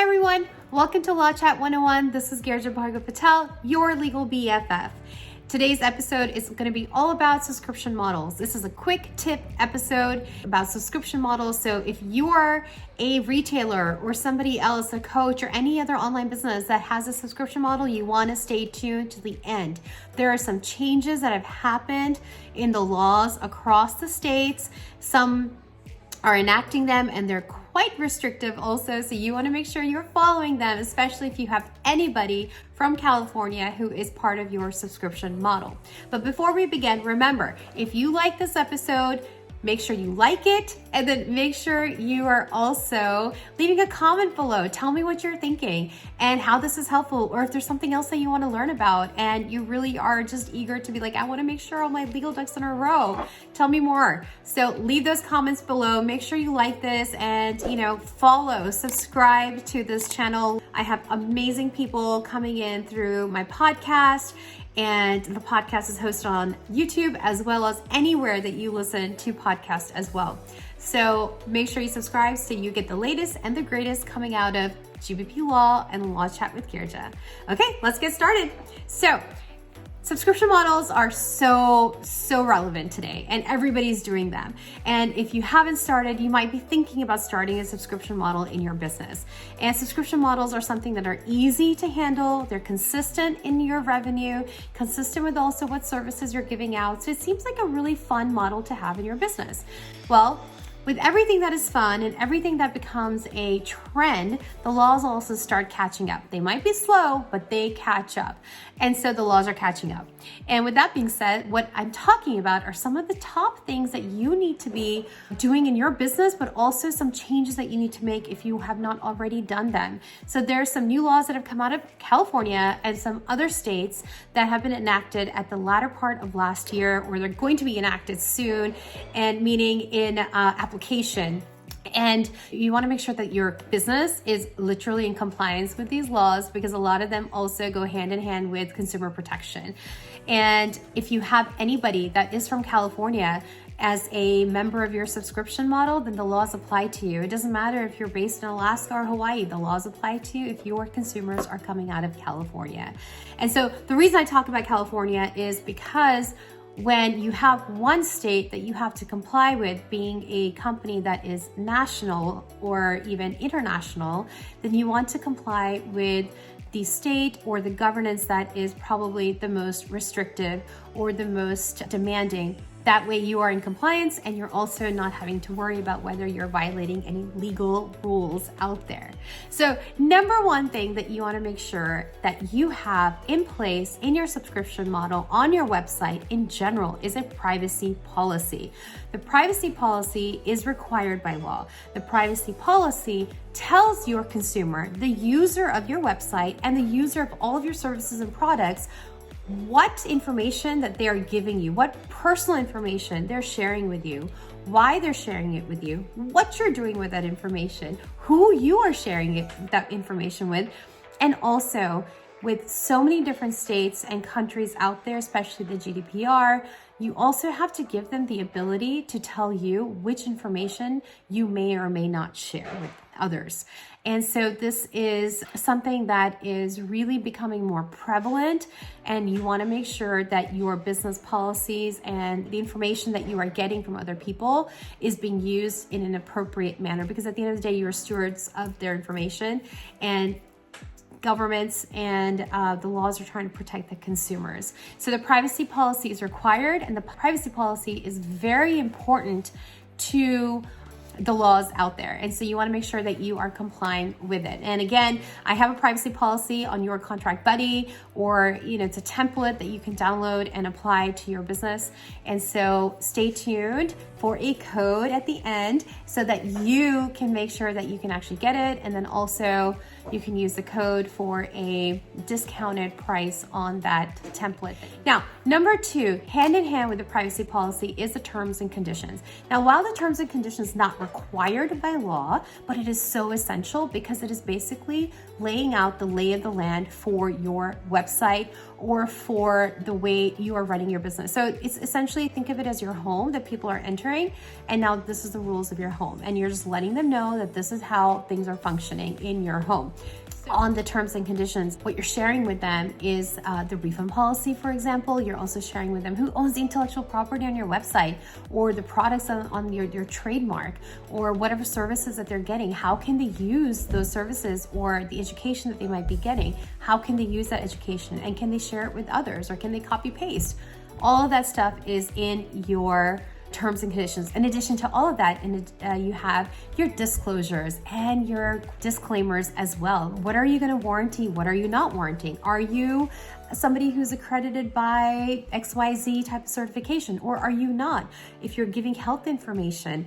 everyone, welcome to Law Chat 101. This is Girija Patel, your legal BFF. Today's episode is going to be all about subscription models. This is a quick tip episode about subscription models. So if you are a retailer or somebody else, a coach or any other online business that has a subscription model, you want to stay tuned to the end. There are some changes that have happened in the laws across the states. Some are enacting them and they're quite restrictive also, so you want to make sure you're following them, especially if you have anybody from California who is part of your subscription model. But before we begin, remember, if you like this episode, make sure you like it, and then make sure you are also leaving a comment below. Tell me what you're thinking and how this is helpful, or if there's something else that you want to learn about and you really are just eager to be like, I want to make sure all my legal ducks in a row. Tell me more. So leave those comments below. Make sure you like this and, follow, subscribe to this channel. I have amazing people coming in through my podcast, and the podcast is hosted on YouTube as well as anywhere that you listen to podcasts as well. So make sure you subscribe so you get the latest and the greatest coming out of GBP Law and Law Chat with Girija. Okay, let's get started. So subscription models are so relevant today, and everybody's doing them. And if you haven't started, you might be thinking about starting a subscription model in your business. And subscription models are something that are easy to handle. They're consistent in your revenue, consistent with also what services you're giving out. So it seems like a really fun model to have in your business. Well, with everything that is fun and everything that becomes a trend, the laws also start catching up. They might be slow, but they catch up. And so the laws are catching up. And with that being said, what I'm talking about are some of the top things that you need to be doing in your business, but also some changes that you need to make if you have not already done them. So there are some new laws that have come out of California and some other states that have been enacted at the latter part of last year, or they're going to be enacted soon, and meaning in application. And you want to make sure that your business is literally in compliance with these laws, because a lot of them also go hand in hand with consumer protection. And if you have anybody that is from California as a member of your subscription model, then the laws apply to you. It doesn't matter if you're based in Alaska or Hawaii, the laws apply to you if your consumers are coming out of California. And so the reason I talk about California is because when you have one state that you have to comply with, being a company that is national or even international, then you want to comply with the state or the governance that is probably the most restrictive or the most demanding. That way you are in compliance and you're also not having to worry about whether you're violating any legal rules out there. So number one thing that you want to make sure that you have in place in your subscription model on your website in general is a privacy policy. The privacy policy is required by law. The privacy policy tells your consumer, the user of your website and the user of all of your services and products, what information that they are giving you, what personal information they're sharing with you, why they're sharing it with you, what you're doing with that information, who you are sharing that information with, and also with so many different states and countries out there, especially the GDPR, you also have to give them the ability to tell you which information you may or may not share with others. And so this is something that is really becoming more prevalent, and you want to make sure that your business policies and the information that you are getting from other people is being used in an appropriate manner, because at the end of the day, you're stewards of their information, and governments and the laws are trying to protect the consumers. So the privacy policy is required, and the privacy policy is very important to the laws out there. And so you want to make sure that you are complying with it. And again, I have a privacy policy on Your Contract Buddy, or it's a template that you can download and apply to your business. And so stay tuned for a code at the end so that you can make sure that you can actually get it. And then also you can use the code for a discounted price on that template. Now, number two, hand in hand with the privacy policy is the terms and conditions. Now, while the terms and conditions not required by law, but it is so essential because it is basically laying out the lay of the land for your website or for the way you are running your business. So it's essentially, think of it as your home that people are entering, and now this is the rules of your home, and you're just letting them know that this is how things are functioning in your home. On the terms and conditions, what you're sharing with them is the refund policy, for example. You're also sharing with them who owns the intellectual property on your website, or the products on your trademark, or whatever services that they're getting. How can they use those services, or the education that they might be getting? How can they use that education, and can they share it with others, or can they copy paste? All of that stuff is in your terms and conditions. In addition to all of that, you have your disclosures and your disclaimers as well. What are you going to warranty? What are you not warranting? Are you somebody who's accredited by XYZ type of certification, or are you not? If you're giving health information,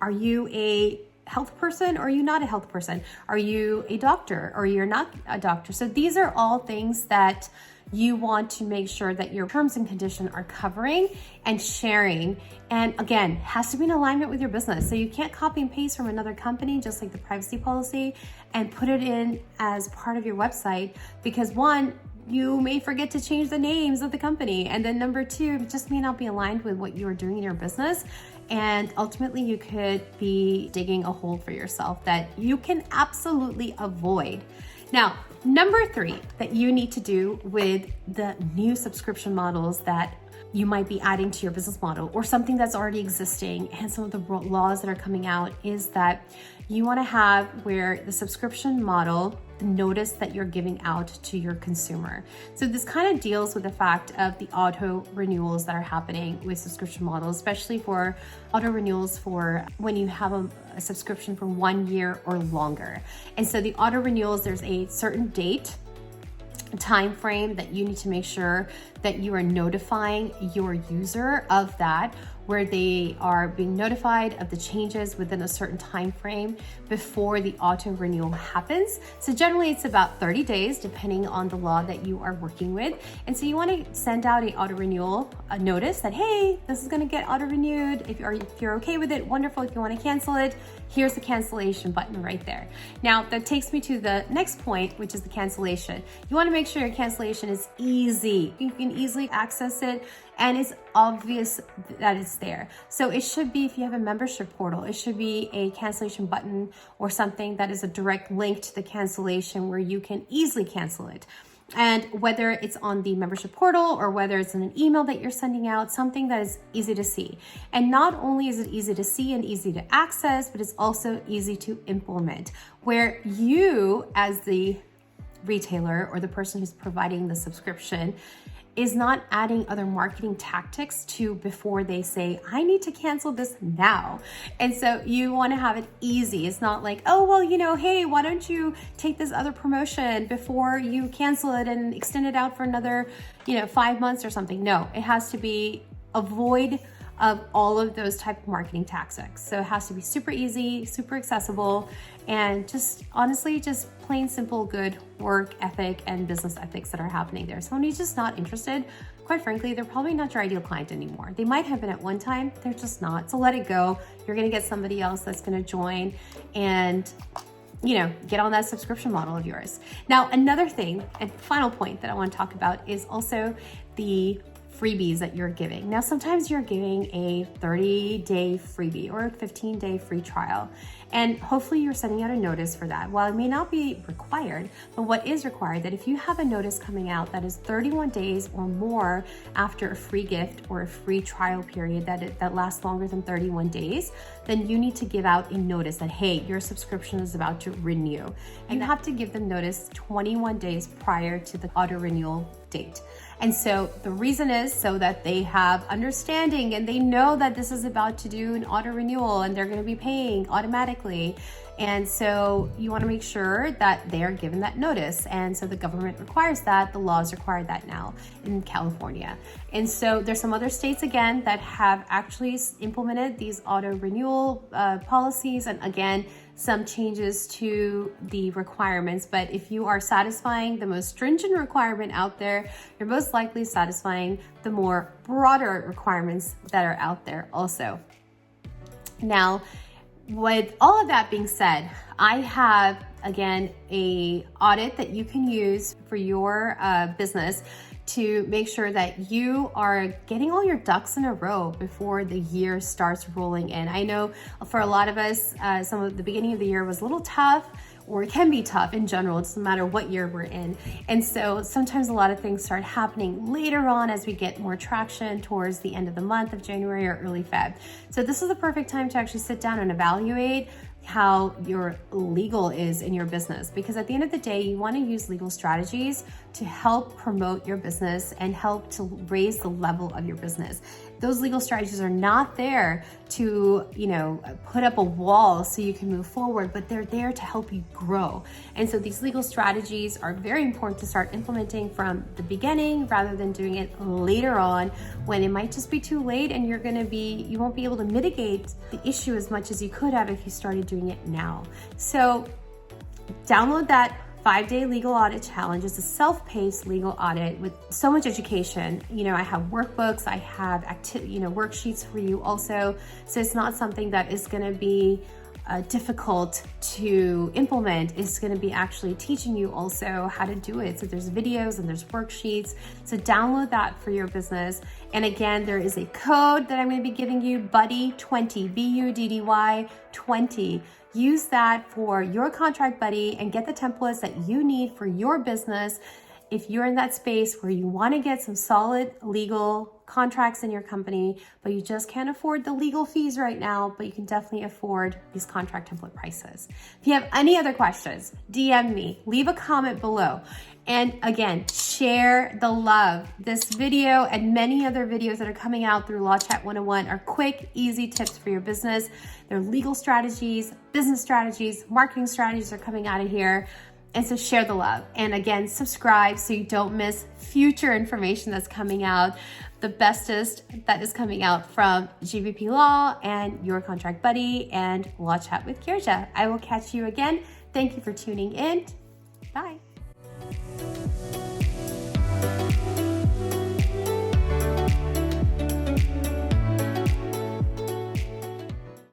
are you a health person or are you not a health person? Are you a doctor or you're not a doctor? So these are all things that you want to make sure that your terms and conditions are covering and sharing. And again, has to be in alignment with your business. So you can't copy and paste from another company, just like the privacy policy, and put it in as part of your website, because one, you may forget to change the names of the company. And then number two, it just may not be aligned with what you are doing in your business. And ultimately you could be digging a hole for yourself that you can absolutely avoid. Now, number three that you need to do with the new subscription models that you might be adding to your business model, or something that's already existing and some of the laws that are coming out, is that you want to have where the subscription model, the notice that you're giving out to your consumer. So this kind of deals with the fact of the auto renewals that are happening with subscription models, especially for auto renewals for when you have a subscription for 1 year or longer. And so the auto renewals, there's a certain date, time frame that you need to make sure that you are notifying your user of that, where they are being notified of the changes within a certain time frame before the auto renewal happens. So generally it's about 30 days depending on the law that you are working with. And so you want to send out a auto renewal notice that, hey, this is going to get auto renewed. If you're okay with it, wonderful. If you want to cancel it, here's the cancellation button right there. Now that takes me to the next point, which is the cancellation. You want to make sure your cancellation is easy. You can easily access it, and it's obvious that it's there. So it should be, if you have a membership portal, it should be a cancellation button or something that is a direct link to the cancellation where you can easily cancel it. And whether it's on the membership portal or whether it's in an email that you're sending out, something that is easy to see. And not only is it easy to see and easy to access, but it's also easy to implement, where you as the retailer or the person who's providing the subscription is not adding other marketing tactics to before they say, I need to cancel this now. And so you want to have it easy. It's not like, oh, well, hey, why don't you take this other promotion before you cancel it and extend it out for another, 5 months or something. No, it has to be avoid of all of those type of marketing tactics. So it has to be super easy, super accessible, and just honestly, just plain simple, good work ethic and business ethics that are happening there. Someone who's just not interested, quite frankly, they're probably not your ideal client anymore. They might have been at one time, they're just not. So let it go. You're gonna get somebody else that's gonna join and get on that subscription model of yours. Now, another thing and final point that I want to talk about is also the freebies that you're giving. Now, sometimes you're giving a 30-day freebie or a 15-day free trial, and hopefully you're sending out a notice for that. While it may not be required, but what is required, that if you have a notice coming out that is 31 days or more after a free gift or a free trial period that lasts longer than 31 days, then you need to give out a notice that, hey, your subscription is about to renew. And you have to give them notice 21 days prior to the auto renewal date. And so the reason is so that they have understanding and they know that this is about to do an auto renewal and they're going to be paying automatically. And so you want to make sure that they are given that notice. And so the government requires that. The laws require that now in California. And so there's some other states, again, that have actually implemented these auto renewal policies. And again, some changes to the requirements. But if you are satisfying the most stringent requirement out there, you're most likely satisfying the more broader requirements that are out there also. Now, with all of that being said, I have, again, a audit that you can use for your business to make sure that you are getting all your ducks in a row before the year starts rolling in. I know for a lot of us, some of the beginning of the year was a little tough, or it can be tough in general. It doesn't matter what year we're in. And so sometimes a lot of things start happening later on as we get more traction towards the end of the month of January or early Feb. So this is the perfect time to actually sit down and evaluate how your legal is in your business, because at the end of the day, you want to use legal strategies to help promote your business and help to raise the level of your business. Those legal strategies are not there to, put up a wall so you can move forward, but they're there to help you grow. And so these legal strategies are very important to start implementing from the beginning rather than doing it later on when it might just be too late and you won't be able to mitigate the issue as much as you could have if you started doing it now. So download that 5-day legal audit challenge. It's a self-paced legal audit with so much education. I have workbooks, I have worksheets for you also. So it's not something that is going to be difficult to implement. It's going to be actually teaching you also how to do it. So there's videos and there's worksheets. So download that for your business. And again, there is a code that I'm going to be giving you, BUDDY20, BUDDY 20. Use that for your contract buddy and get the templates that you need for your business. If you're in that space where you want to get some solid legal contracts in your company, but you just can't afford the legal fees right now, but you can definitely afford these contract template prices. If you have any other questions, DM me, leave a comment below. And again, share the love. This video and many other videos that are coming out through Law Chat 101 are quick, easy tips for your business. They're legal strategies, business strategies, marketing strategies are coming out of here. And so share the love. And again, subscribe so you don't miss future information that's coming out, the bestest that is coming out from GBP Law and Your Contract Buddy and Law Chat with Girija. I will catch you again. Thank you for tuning in. Bye.